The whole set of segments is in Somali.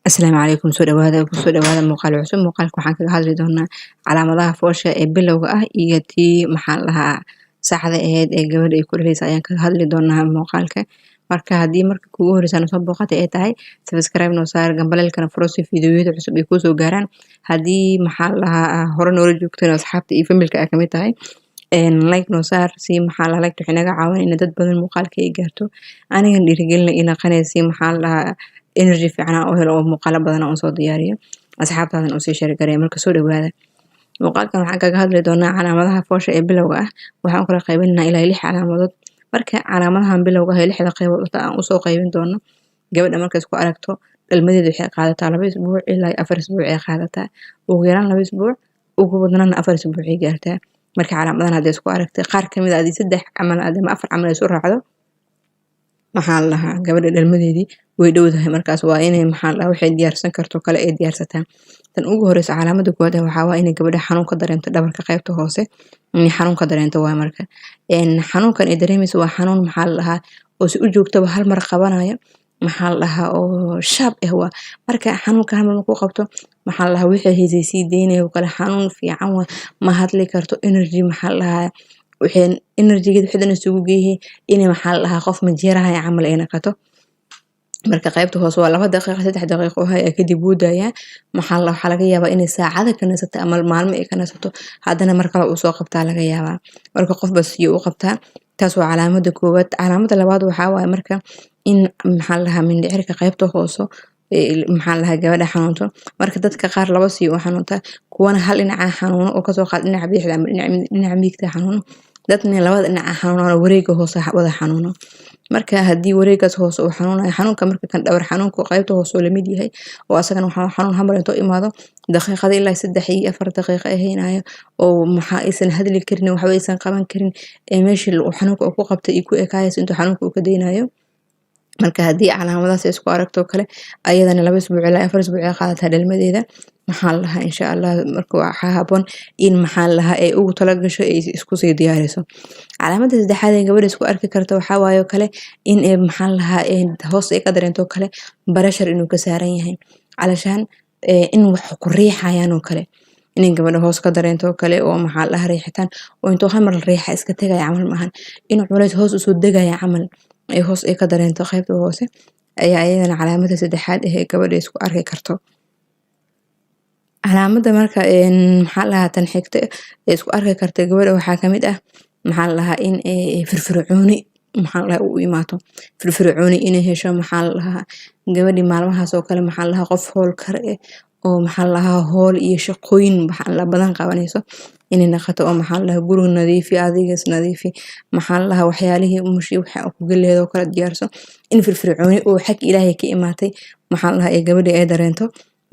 Asalaamu calaykum soo dhawaada kusoo dhawaada muuqaal cusub muuqaalka waxaan kaga hadli doonaa calaamadaha foosha ee bilowga ah iyo tii maxaa la dhahaa saxda ahayd ee gabadha ay ku dhaleysa ayaan kaga hadli doonaa muuqaalka marka haddii marka kugu horeysa soo booqatay ay tahay subscribe noo saar gambaleelkana furo si fiidiyowyada cusub ay kusoo gaaraan haddii maxaa la dhahaa hore noola joogteen asxaabta iyo familka ay kamid tahay like noo saar si maxaa la like waxay naga caawin in dad badan muuqaalka ay gaarto anigan dhiirigelina ina qanaysi maxaa la dhahaa energy fiican oo helo oo muuqaalo badan oo soo diyaariyo asxaabtaadan oo sii share gareey marka soo dhawaada muuqaalkan waxaan kaga hadli doonaa calaamadaha foosha ee bilowga ah waxaan kala qaybinaynaa ilaa 6 calaamadood marka calaamadahan bilowga ah ee 6 qaybood aan u soo qaybin doono gabadha markay isku aragto dhalmadeedu waxay qaadataa 2 isbuuc ilaa 4 isbuuc ay qaadataa ugu yaraan 2 isbuuc ugu badnaan 4 isbuuc ay gaartaa marka calaamadahan hadii isku aragtay qaar kamid ah 3 camal ama 4 camal ay soo raacdo maxaa la dhahaa gabadha dhalmadeedii way dhowdahay markaas waa inay maxaa la dhahaa waxay diyaarsan karto kale ay diyaarsataa tan ugu horeysa calaamada koowaad waxaa waa inay gabadha xanuun ka dareento dhabarka qaybta hoose in xanuun ka dareento waa marka xanuunkan ay dareemayso waa xanuun maxaa la dhahaa oo si u joogtaba hal mar qabanayo maxaa la dhahaa oo shaab ah waa marka xanuunka hal mar ku qabto maxaa la dhahaa wixii haysay sii deynayo kale xanuun fiican waa ma hadli karto energy maxaa la dhahaa waxay energy-geeda xidan isugu geeyay inay maxaa la dhahaa qof majeerahay camal ay naqato marka qaybta hoose waa 2 daqiiqo 3 daqiiqo oo hay kadib woodaya maxaa la waxa laga yaabaa inay saacada ka nasato ama maalmo ay ka nasato haddana mar kale uu soo qabtaa laga yaabaa marka qof bas iyo u qabtaa taas waa calaamada koowaad calaamada labaad waxaa waaye marka in maxaa la dhahaa mindhicirka qaybta hoose maxaa la dhahaa gabadha xanuunto marka dadka qaar laba sii u xanuunta kuwana hal dhinaca xanuuno oo kasoo qaad dhinaca bidixda ama dhinaca midigta xanuuno dadna labada dhinaca xanuuno wareega hoose wada xanuuno marka haddii wareegaas hoose uu xanuunayo xanuunka marka kan dhawr xanuunka qaybta hoose oo la mid yahay oo asagana waxa xanuun hamar intuu imaado daqiiqada ilaa 3 iyo 4 daqiiqo ay haynayo oo maxaa aysan hadli karin waxba aysan qaban karin ee meeshii uu xanuunka ku qabtay iyo ku ekaayay intuu xanuunka uu ka deynayo marka haddii calaamadaas ay isku aragto kale ayadana 2 isbuuc ilaa 4 isbuuc ay qaadataa dhalmadeeda maxaa la dhahaa insha Allah marka waxa haboon in maxaa la dhahaa ay ugu tala gasho ay isku sii diyaariso calaamada saddexaad ee gabadha isku arki karto waxa waayo kale in ay maxaa la dhahaa hoos ay ka dareento kale barashar inuu ka saaran yahay calashaan in wax ku riixayaan oo kale in gabadha hoos ka dareento kale oo maxaa la dhahaa riixitaan oo intuu hal mar riixa iska tagay camal maahan in culays hoos u soo degaya camal ay hoos ay ka dareento qaybta hoose ayaa ayadana calaamada saddexaad ee gabadha isku arki karto calaamada marka maxaa la dhahaa tan xigta isku arki karta gabadha waxaa kamid ah maxaa la dhahaa in firfircooni maxaa la dhahaa u imaato firfircooni inay hesho maxaa la dhahaa gabadhi maalmahaas oo kale maxaa la dhahaa qof hool kar oo maxaa la dhahaa hool iyo shaqooyin maxaa la badan qabanayso inay naqato oo maxaa la dhahaa guriga nadiifi adigas nadiifi maxaa la dhahaa waxyaalihii mushi waxa ku galeedo kala diyaarso in firfircooni oo xaq Ilaahay ka imaatay maxaa la dhahaa ee gabadha ay dareento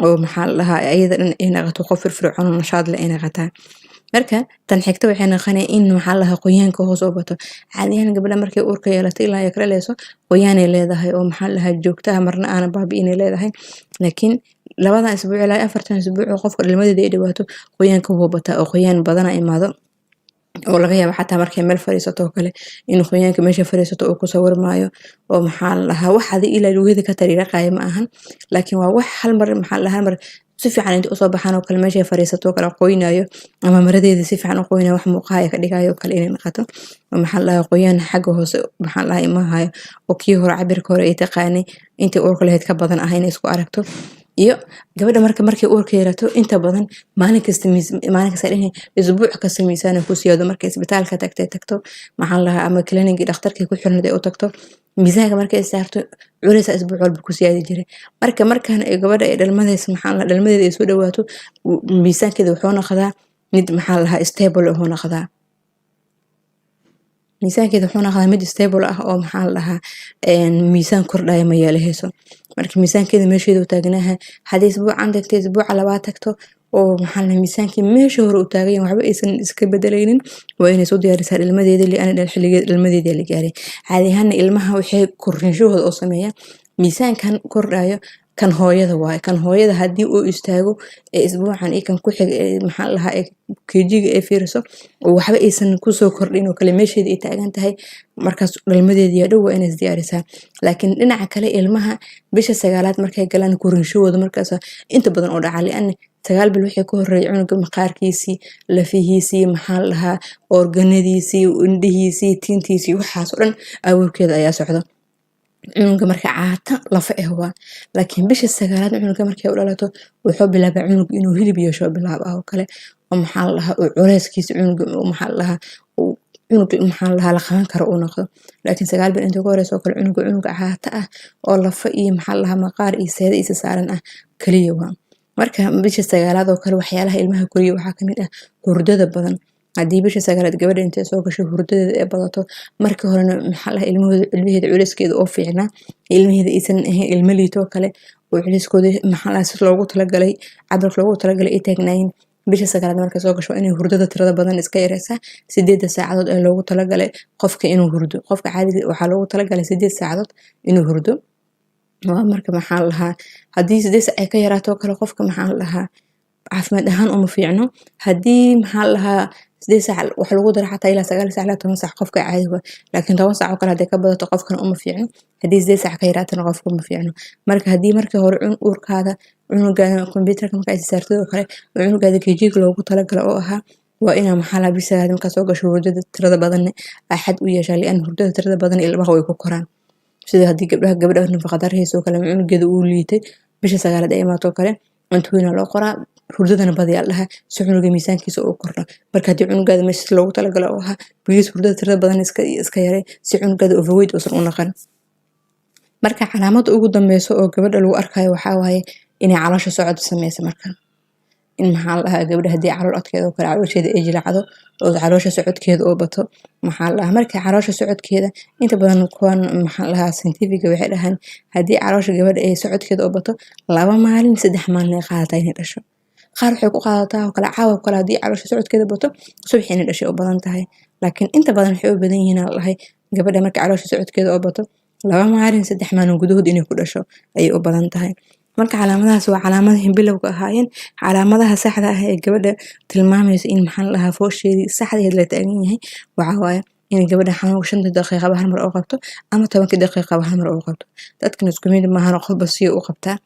oo maxaa la dhahaa ayada in naqato qof firfircoon oo nashaad leh inay qataan marka tan xigta waxay naqanay in maxaa la dhahaa qoyaanka hoos oo bato caadiyan gabadha markay uurka yeelatay ilaa ay kala leeso qoyaan ay leedahay oo maxaa la dhahaa joogtaha marna aan baabi'inay leedahay laakiin 2 isbuuc ilaa 4 isbuuc oo qofka dhalmadeeda ay dhawaato qoyaanka wuu bataa oo qoyaan badan ay imaado oo laga yaabo xataa markay meel fariisato kale in qoyaanka meesha fariisato oo ku sawirmaayo oo maxaa la dhahaa wax hadi ilaa lugeeda ka tariiqay ma ahan laakiin waa wax hal mar maxaa la dhahaa mar si fiican inta soo baxaan oo kale meesha fariisato kale qoynayo ama maradeeda si fiican u qoynayo wax muuqaaya ka dhigayo kale inay naqato maxaa la dhahaa qoyaan xagga hoose maxaa la dhahaa imahayo oo kii hore cabirka hore ay taqaanay inta uurka lahayd ka badan ah inay isku aragto iyo gabadha markay uurka yeelato inta badan maalin kasta isbuuc kasta miisaan ku siyaado markay isbitaalka tagto maxaa la dhahaa ama clinic dhakhtarka ku xirnad ay u tagto miisaanka markay saarto culays isbuuc walba ku siyaadi jiray markaan ay gabadha ay dhalmadeeda maxaa la dhalmadeeda ay soo dhawaato miisaankeeda wuxuu noqdaa mid maxaa la dhahaa stable oo noqdaa miisaankeeda wuxuu noqdaa mid stable ah oo maxaa la dhahaa miisaan kordhaya ma yeelahayso marka miisaankeeda meesheeda u taagnaha hadii isbuucan tagtay isbuuca labaad tagto oo maxaa la miisaankii meesha hore u taagan waxba aysan iska bedelaynin waa inay soo diyaarisaa dhalmadeeda li aan xilligeeda dhalmadeeda la gaaray caadi ahaan ilmaha waxay korrinshooda oo sameeya miisaankan kordhayo kan hooyada waaye kan hooyada haddii uu istaago isbuucan iyo kan ku xig maxaa la dhahaa kejiga ay fiiriso oo waxba aysan kusoo kordhin oo kale meesheeda ay taagan tahay markaas dhalmadeedii dhow waa inay isdiyaarisaa laakiin dhinaca kale ilmaha bisha 9aad markay galaan korinshooda markaas inta badan oo dhaca li'an 9 bil wixii ka horeeyay cunuga maqaarkiisii lafihiisii maxaa la dhahaa organadiisii indhihiisii tintiisii waxaas oo dhan awoorkeeda ayaa socda cunuga marka caata lafa waa laakiin bisha 9aad cunuga markay u dhalato wuxuu bilaabaa cunug inuu hilib yeesho bilaabo oo kale oo maxaa la dhahaa culeyskiisa cunuga maxaa la dhahaa cunug maxaa la dhahaa la qaban karo uu noqdo laakiin 9 bil inta ka horeyso kale cunug caata ah oo lafa iyo maxaa la dhahaa maqaar iyo seeda isa saaran ah kaliya waa marka bisha 9aad oo kale waxyaalaha ilmaha koriyo waxaa kamid ah hurdada badan haddii bisha 9aad gabadha intay soo gasho hurdadeeda ay badato markii horena maxaa la ilmaheeda culeyskeeda oo fiicnaa ilmaheeda aysan ahayn ilmo liito kale oo culeyskooda maxaa la si loogu talagalay cabarka loogu talagalay ay taagnaayeen bisha 9aad markay soo gasho inay hurdada tirada badan iska yareysaa 8 saacadood ee loogu talagalay qofka inuu hurdo qofka caadiga waxaa loogu talagalay 8 saacadood inuu hurdo waa marka maxaa la dhahaa haddii 8 saac ay ka yaraato kale qofka maxaa la dhahaa caafimaad ahaan uma fiicno haddii maxaa la dhahaa 8 saac wax lagu daro xataa ilaa 9 saac ilaa 10 saac qofka caadiga laakiin 10 saac oo kale haday ka badato qofkan uma fiicno haddii 8 saac ka yaraatana qofka uma fiicno marka haddii markii hore uurkaada cunugaada computerka marka ay saartay oo kale cunugaada kejiga loogu talagalay oo ahaa waa inaa maxaa la bisha marka soo gasho hurdada tirada badan axad u yeeshaa li'an hurdada tirada badan ilmaha way ku koraan sida haddii gabadha nafaqadar hayso kale cunugeeda uu liitay bisha 9aad ay imaato kale cuntoyina loo qoraa hurdadana badiyaa lahaa si cunuga miisaankiisa uu kordho marka haddii cunugaada meesha loogu talagalay oo ahaa bilis hurdada tirada badan iska yarey si cunugaada overweight uusan u noqon marka calaamada ugu dambeyso oo gabadha lagu arkayo waxaa waaye inay caloosha socod sameyso marka in maxaa la dhahaa gabadha haddii calool adkeeda oo kale caloosheeda ay jilacdo oo caloosha socodkeeda oo bato maxaa la dhahaa marka caloosha socodkeeda inta badan kuwan maxaa la dhahaa scientific waxay dhahaan haddii caloosha gabadha ay socodkeeda oo bato 2 maalin 3 maalin ay qaadataa inay dhasho qaar waxay ku qaadataa oo kale caawa kale haddii caloosha socodkeeda bato subax inay dhashay u badan tahay laakiin inta badan waxay u badan yihiin la dhahay gabadha marka caloosha socodkeeda oo bato 2 maalin 3 maalin gudahood inay ku dhasho ayay u badan tahay marka calaamadahaas waa calaamadaha bilowga ahaayeen calaamadaha saxda ah ee gabadha tilmaamayso in maxaa la dhahaa foosheedii saxdeed la taagan yahay waxaa waaye in gabadha xanuunka 5 daqiiqo hal mar oo qabto ama 10 daqiiqo hal mar oo qabto dadkan isku mid maahan qofba si uu qabtaa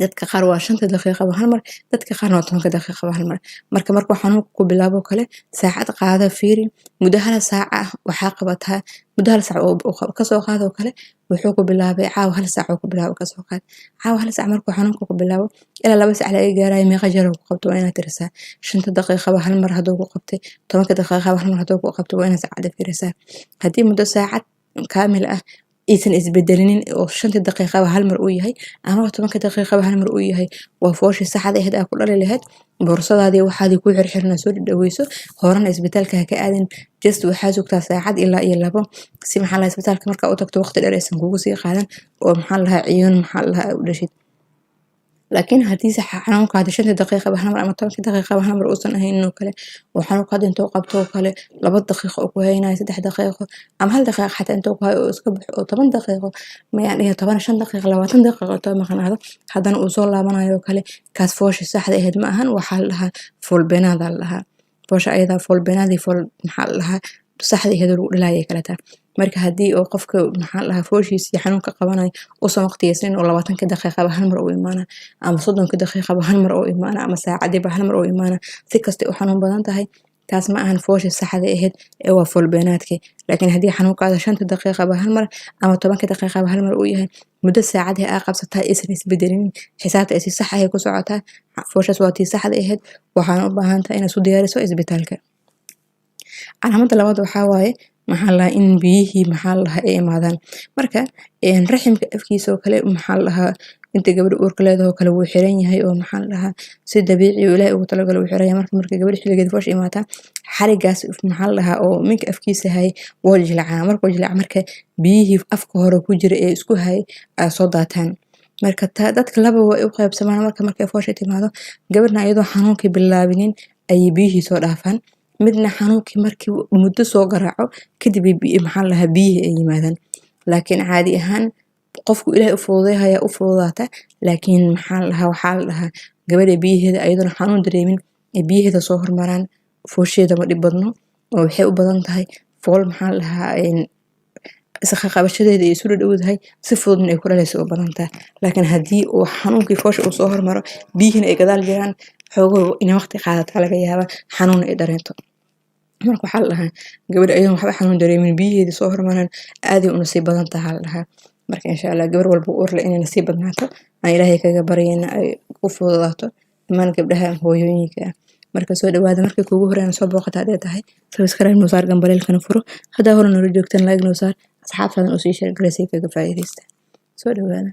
dadka qaar waa 5 daqiiqo hal mar dadka qaarna waa 10 daqiiqo hal mar marka xanuunku ku bilaabo kale saacad qaada fiiri muddo hal saac ah waxaa qabataa muddo hal saac oo ka soo qaado kale wuxuu ku bilaabay caawa hal saac oo ku bilaabo ka soo qaad caawa hal saac markuu xanuunku ku bilaabo ilaa 2 saac laga gaarayo meeqa jeer uu qabto waa inaad tirisaa 5 daqiiqo hal mar haduu ku qabtay 10 daqiiqo hal mar haduu ku qabto waa inaad saacad fiirisaa haddii muddo saacad kaamil ah aysan isbedelinin oo 5 daqiiqo hal mar uu yahay ama 10 daqiiqo hal mar uu yahay waa fooshi saxda ah ku dhali lahayd boorsadaadii waxaad ku xirxirna soo dhaweyso horana isbitaalka ka aadin just waxaa joogtaa saacad ilaa iyo 2 si maxaa la isbitaalka marka u tagto waqti dheer aysan kugu sii qaadan oo maxaa la ciyoon maxaa la u dhashid laakiin haddii xanuunka 5 daqiiqo hal mar ama 10 daqiiqo hal mar uusan ahayn oo kale waxaan ka intuu qabto kale 2 daqiiqo oo ku haynaay 3 daqiiqo ama 1 daqiiqo xataa intuu ku hayo iska baxo 10 daqiiqo ma yaani 15 daqiiqo 20 daqiiqo too maqnaado haddana uu soo laabanayo kale kaas fooshi saxda ah ma ahan waxa la dhahaa fulbenaada la dhahaa foosha ayada fulbenaadi ful maxaa la dhahaa saxda ah lagu dhilaayay kala taa marka haddii oo qofka maxaa la dhahaa fooshiisa xanuunka qabanayo oo soo waqtiyeysan oo 20 daqiiqo hal mar oo imaana ama 30 daqiiqo hal mar oo imaana ama saacadiiba hal mar oo imaana si kasta oo xanuun badan tahay taas ma ahan fooshi saxda ah ee waa fulbeenaadkii laakiin haddii xanuunkaada 5 daqiiqo hal mar ama 10 daqiiqo hal mar uu yahay muddo saacad ah qabsataa aysan isbedelin xisaabta ay si sax ah ku socotaa fooshaas waa tii saxda ah waxaan u baahan tahay inaad soo diyaariso isbitaalka calaamada labaad waxaa waaye maxaa la in biyihii maxaa la ay imaadaan marka raximka afkiisa oo kale maxaa la inta gabadha uurka leedahay oo kale wuu xiran yahay oo maxaa la si dabiici ah Ilaahay ugu talagalay wuu xiran yahay marka gabadha xiligeeda foosh imaata xarigaas maxaa la oo minka afkiisa hay wuu jilcaa marka biyihii afka hore ku jira ee isku hay soo daataan marka dadka laba way u qaybsamaan marka foosh timaado gabadhna iyadoo xanuunkii bilaabinin ay biyihii soo dhaafaan midna xanuunkii markii muddo soo garaaco kadib maxaa la biyihii ay yimaadaan laakiin caadi ahaan qofku ilaahay u fududeeyaa u fududaata laakiin waxaa la dhahaa gabadha biyaheeda ayaduna xanuun dareemin ee biyaheeda soo hormaraan foosheeda ma dhib badno oo waxay u badan tahay fool isqa qabashadeeda ay soo dhowdahay si fududna ay ku dhalayso u badan tahay laakiin haddii uu xanuunkii foosha uu soo hormaro biyihina ay gadaal jiraan xoogoo inay waqti qaadataa laga yaabaa xanuun ay dareento marka waxaa la dhahaa gabadha ayadoo waxba xanuun dareemin biyaheeda soo hormaraan aaday u nasiib badan tahay la dhahaa marka insha Allah gabar walba uur leh inay nasiib badnaato aan ilaahay kaga baryayna ay u fududaato dhammaan gabdhaha hooyooyinka marka soo dhawaada marka kuugu horeyna soo booqata hadday tahay subscribe noo saar gambaleelkana furo haddaa hore noola joogtaan like noo saar asxaabtaadana u sii share gareysay kaga faa'iidaysta soo dhawaada